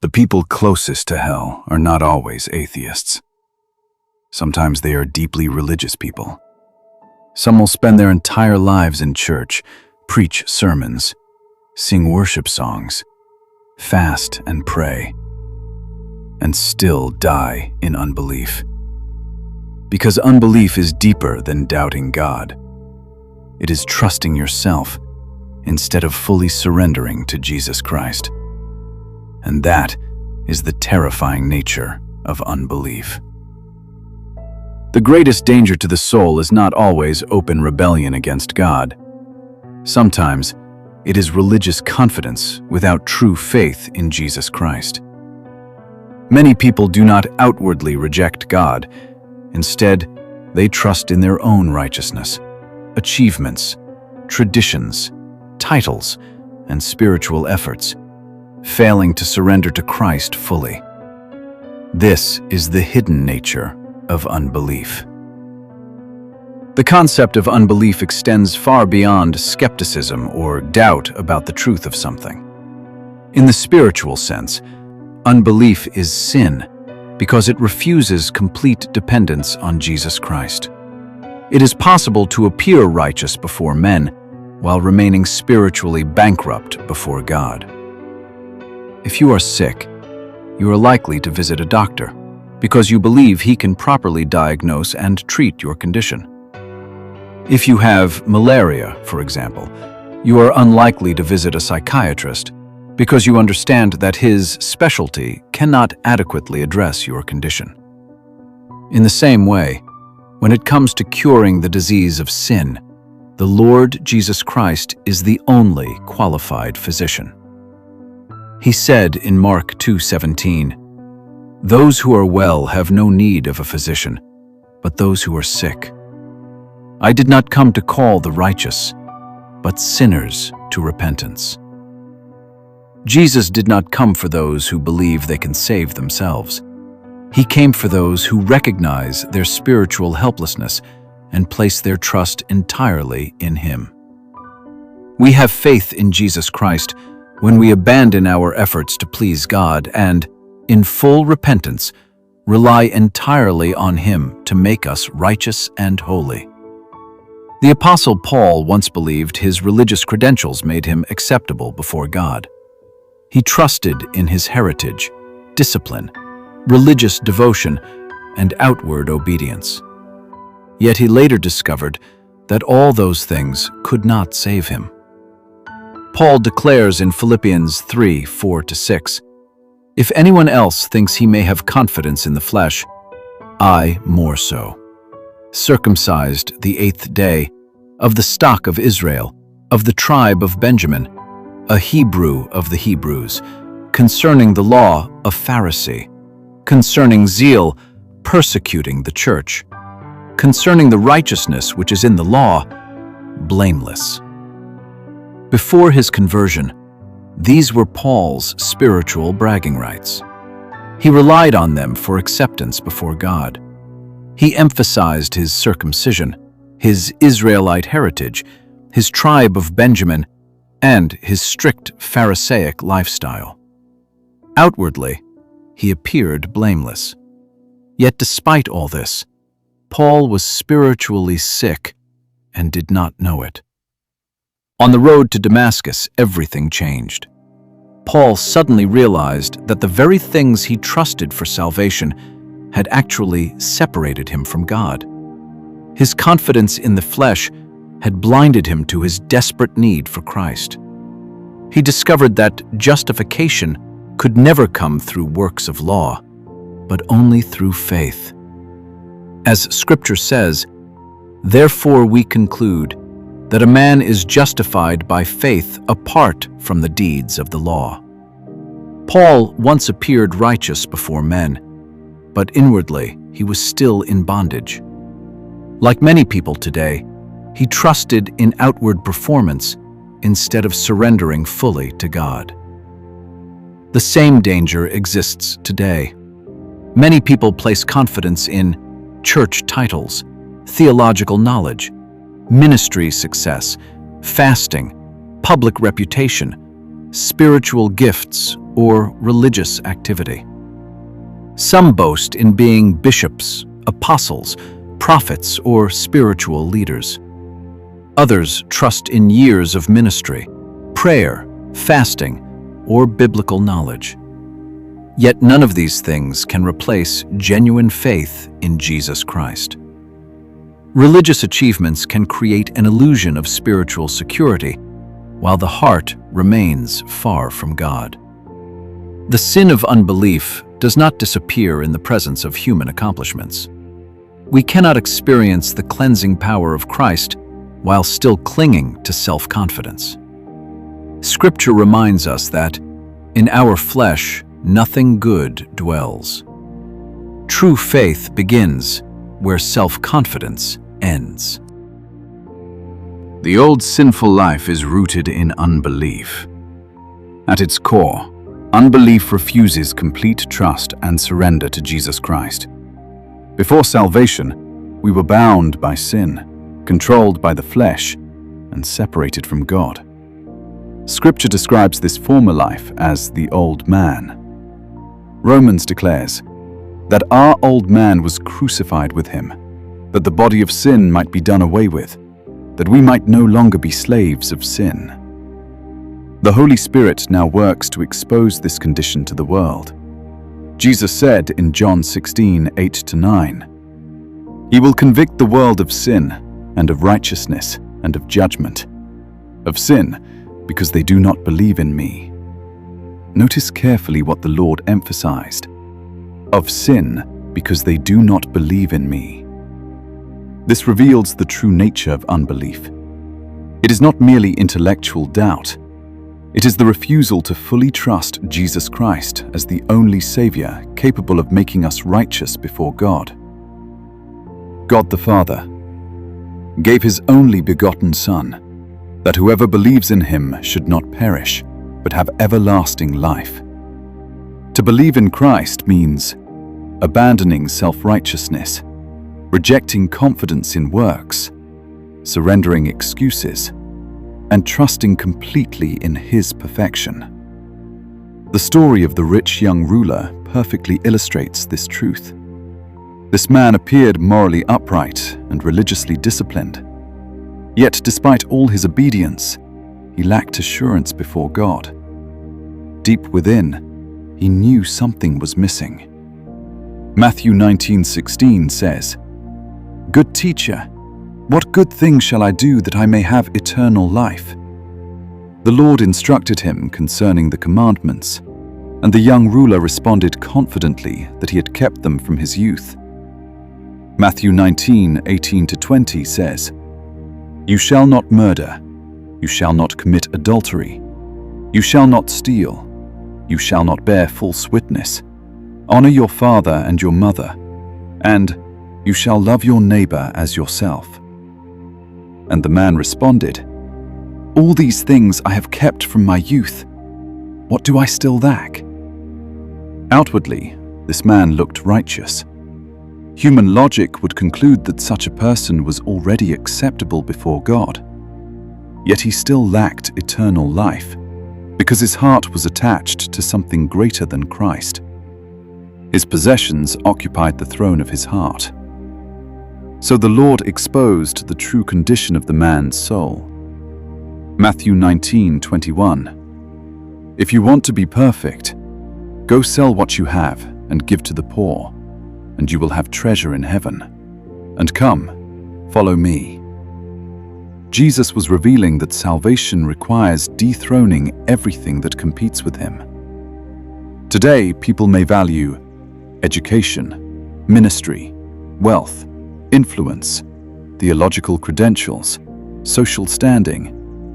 The people closest to hell are not always atheists. Sometimes they are deeply religious people. Some will spend their entire lives in church, preach sermons, sing worship songs, fast and pray, and still die in unbelief. Because unbelief is deeper than doubting God. It is trusting yourself instead of fully surrendering to Jesus Christ. And that is the terrifying nature of unbelief. The greatest danger to the soul is not always open rebellion against God. Sometimes it is religious confidence without true faith in Jesus Christ. Many people do not outwardly reject God. Instead, they trust in their own righteousness, achievements, traditions, titles, and spiritual efforts, failing to surrender to Christ fully. This is the hidden nature of unbelief. The concept of unbelief extends far beyond skepticism or doubt about the truth of something. In the spiritual sense, unbelief is sin because it refuses complete dependence on Jesus Christ. It is possible to appear righteous before men while remaining spiritually bankrupt before God. If you are sick, you are likely to visit a doctor because you believe he can properly diagnose and treat your condition. If you have malaria, for example, you are unlikely to visit a psychiatrist because you understand that his specialty cannot adequately address your condition. In the same way, when it comes to curing the disease of sin, the Lord Jesus Christ is the only qualified physician. He said in Mark 2:17, "Those who are well have no need of a physician, but those who are sick. I did not come to call the righteous, but sinners to repentance." Jesus did not come for those who believe they can save themselves. He came for those who recognize their spiritual helplessness and place their trust entirely in Him. We have faith in Jesus Christ when we abandon our efforts to please God and, in full repentance, rely entirely on Him to make us righteous and holy. The Apostle Paul once believed his religious credentials made him acceptable before God. He trusted in his heritage, discipline, religious devotion, and outward obedience. Yet he later discovered that all those things could not save him. Paul declares in Philippians 3:4-6, "If anyone else thinks he may have confidence in the flesh, I more so. Circumcised the 8th day, of the stock of Israel, of the tribe of Benjamin, a Hebrew of the Hebrews, concerning the law, a Pharisee, concerning zeal, persecuting the church, concerning the righteousness which is in the law, blameless." Before his conversion, these were Paul's spiritual bragging rights. He relied on them for acceptance before God. He emphasized his circumcision, his Israelite heritage, his tribe of Benjamin, and his strict Pharisaic lifestyle. Outwardly, he appeared blameless. Yet despite all this, Paul was spiritually sick and did not know it. On the road to Damascus, everything changed. Paul suddenly realized that the very things he trusted for salvation had actually separated him from God. His confidence in the flesh had blinded him to his desperate need for Christ. He discovered that justification could never come through works of law, but only through faith. As Scripture says, "Therefore we conclude that a man is justified by faith apart from the deeds of the law." Paul once appeared righteous before men, but inwardly he was still in bondage. Like many people today, he trusted in outward performance instead of surrendering fully to God. The same danger exists today. Many people place confidence in church titles, theological knowledge, ministry success, fasting, public reputation, spiritual gifts, or religious activity. Some boast in being bishops, apostles, prophets, or spiritual leaders. Others trust in years of ministry, prayer, fasting, or biblical knowledge. Yet none of these things can replace genuine faith in Jesus Christ. Religious achievements can create an illusion of spiritual security, while the heart remains far from God. The sin of unbelief does not disappear in the presence of human accomplishments. We cannot experience the cleansing power of Christ while still clinging to self-confidence. Scripture reminds us that, in our flesh, nothing good dwells. True faith begins where self-confidence ends. The old sinful life is rooted in unbelief. At its core, unbelief refuses complete trust and surrender to Jesus Christ. Before salvation, we were bound by sin, controlled by the flesh, and separated from God. Scripture describes this former life as the old man. Romans declares that our old man was crucified with him, that the body of sin might be done away with, that we might no longer be slaves of sin. The Holy Spirit now works to expose this condition to the world. Jesus said in John 16:8-9, "He will convict the world of sin, and of righteousness, and of judgment. Of sin, because they do not believe in me." Notice carefully what the Lord emphasized. Of sin, because they do not believe in me. This reveals the true nature of unbelief. It is not merely intellectual doubt. It is the refusal to fully trust Jesus Christ as the only Savior capable of making us righteous before God. God the Father gave His only begotten Son, that whoever believes in Him should not perish, but have everlasting life. To believe in Christ means abandoning self-righteousness, rejecting confidence in works, surrendering excuses, and trusting completely in His perfection. The story of the rich young ruler perfectly illustrates this truth. This man appeared morally upright and religiously disciplined. Yet, despite all his obedience, he lacked assurance before God. Deep within, he knew something was missing. Matthew 19:16 says, "Good teacher, what good thing shall I do that I may have eternal life?" The Lord instructed him concerning the commandments, and the young ruler responded confidently that he had kept them from his youth. Matthew 19:18-20 says, "You shall not murder, you shall not commit adultery, you shall not steal, you shall not bear false witness, honor your father and your mother, and you shall love your neighbor as yourself." And the man responded, "All these things I have kept from my youth. What do I still lack?" Outwardly, this man looked righteous. Human logic would conclude that such a person was already acceptable before God. Yet he still lacked eternal life, because his heart was attached to something greater than Christ. His possessions occupied the throne of his heart. So the Lord exposed the true condition of the man's soul. Matthew 19:21. "If you want to be perfect, go sell what you have and give to the poor, and you will have treasure in heaven. And come, follow me." Jesus was revealing that salvation requires dethroning everything that competes with Him. Today, people may value education, ministry, wealth, influence, theological credentials, social standing,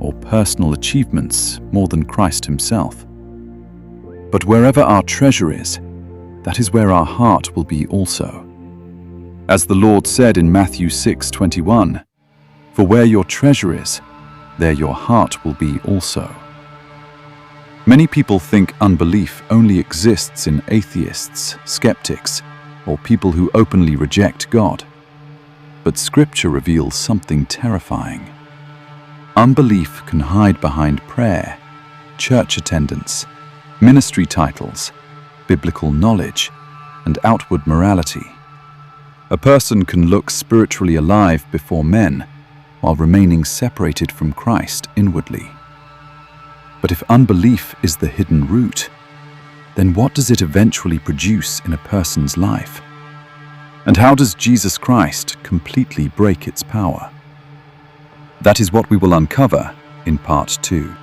or personal achievements more than Christ Himself. But wherever our treasure is, that is where our heart will be also. As the Lord said in Matthew 6:21, "For where your treasure is, there your heart will be also." Many people think unbelief only exists in atheists, skeptics, or people who openly reject God. But Scripture reveals something terrifying. Unbelief can hide behind prayer, church attendance, ministry titles, biblical knowledge, and outward morality. A person can look spiritually alive before men while remaining separated from Christ inwardly. But if unbelief is the hidden root, then what does it eventually produce in a person's life? And how does Jesus Christ completely break its power? That is what we will uncover in part 2.